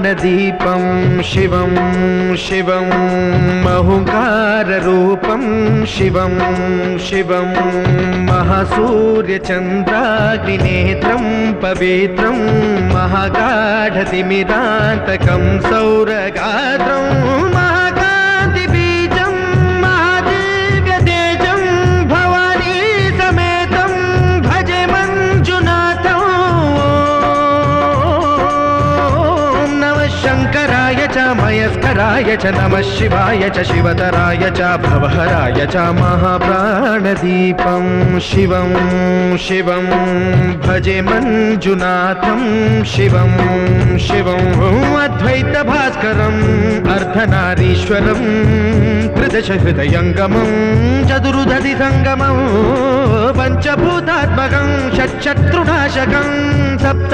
प्राणदीपं शिवं शिवं महुकाररूपं शिवं शिवं महासूर्यचन्द्राग्निनेत्रं पवित्रं महागाढतिमिरान्तकं सौरगात्रं महाकान्तिबीजं महादिव्यतेजं भवानी समेतं भजे मञ्जुनाथं। नमः शङ्कराय च मयस्कराय च नमः शिवाय च शिवतराय च भवहराय च महाप्राणदीपं शिवं शिवं भजे मञ्जुनाथं शिवं शिवं अद्वैतभास्करम् अर्धनारीश्वरं त्रिदशहृदयङ्गमं चतुर्दधिसङ्गमं पञ्चभूतात्मकं षट्शत्रुनाशकं सप्त